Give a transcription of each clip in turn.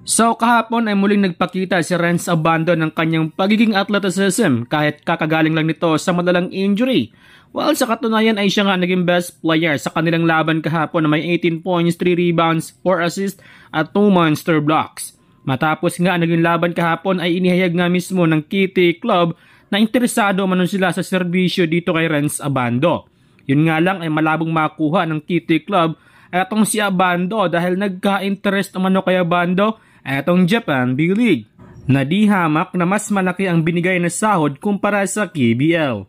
So kahapon ay muling nagpakita si Renz Abando ng kanyang pagiging athleticism kahit kakagaling lang nito sa madalang injury. Well, sa katunayan ay siya nga naging best player sa kanilang laban kahapon na may 18 points, 3 rebounds, 4 assists at 2 monster blocks. Matapos nga naging laban kahapon ay inihayag nga mismo ng Kitty Club na interesado man sila sa serbisyo dito kay Renz Abando. Yun nga lang ay malabong makuha ng Kitty Club etong si Abando dahil nagka-interest naman kay Abando etong Japan B-League na di hamak na mas malaki ang binigay na sahod kumpara sa KBL.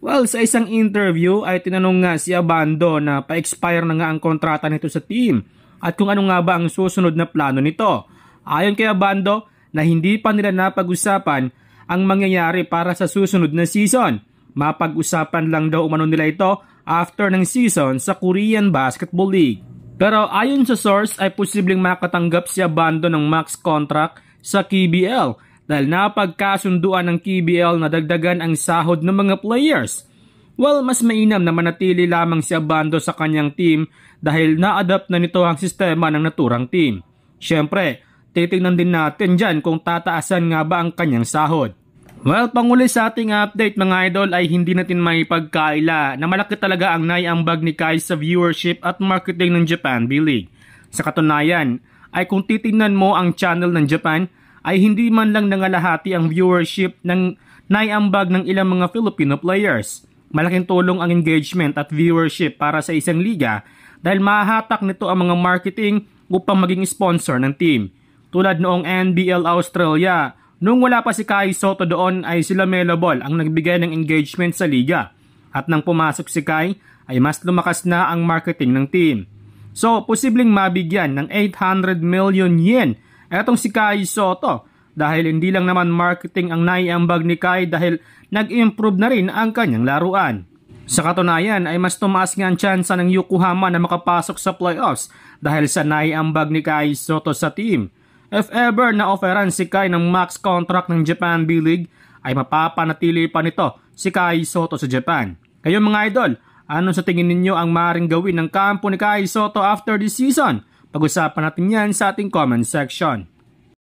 Well, sa isang interview ay tinanong nga si Abando na pa-expire na nga ang kontrata nito sa team at kung ano nga ba ang susunod na plano nito. Ayon kay Abando na hindi pa nila napag-usapan ang mangyayari para sa susunod na season. Mapag-usapan lang daw umano nila ito after ng season sa Korean Basketball League. Pero ayon sa source ay posibleng makatanggap si Abando ng max contract sa KBL dahil napagkasunduan ng KBL na dagdagan ang sahod ng mga players. Well, mas mainam na manatili lamang si Abando sa kanyang team dahil na-adapt na nito ang sistema ng naturang team. Siyempre, titingnan din natin dyan kung tataasan nga ba ang kanyang sahod. Well, panguli sa ating update mga idol ay hindi natin may pagkaila na malaki talaga ang naiambag ni Kai sa viewership at marketing ng Japan B-League. Sa katunayan ay kung titingnan mo ang channel ng Japan ay hindi man lang nangalahati ang viewership ng naiambag ng ilang mga Filipino players. Malaking tulong ang engagement at viewership para sa isang liga dahil mahahatak nito ang mga marketing upang maging sponsor ng team. Tulad noong NBL Australia, nung wala pa si Kai Sotto doon ay sila Melo Ball ang nagbigay ng engagement sa liga. At nang pumasok si Kai ay mas lumakas na ang marketing ng team. So, posibleng mabigyan ng 800 million yen etong si Kai Sotto dahil hindi lang naman marketing ang naiambag ni Kai dahil nag-improve na rin ang kanyang laruan. Sa katunayan ay mas tumaas nga ang tsansa ng Yokohama na makapasok sa playoffs dahil sa naiambag ni Kai Sotto sa team. If ever na-offeran si Kai ng max contract ng Japan B-League, ay mapapanatili pa nito si Kai Sotto sa Japan. Kayo mga idol, ano sa tingin ninyo ang maaaring gawin ng kampo ni Kai Sotto after this season? Pag-usapan natin yan sa ating comment section.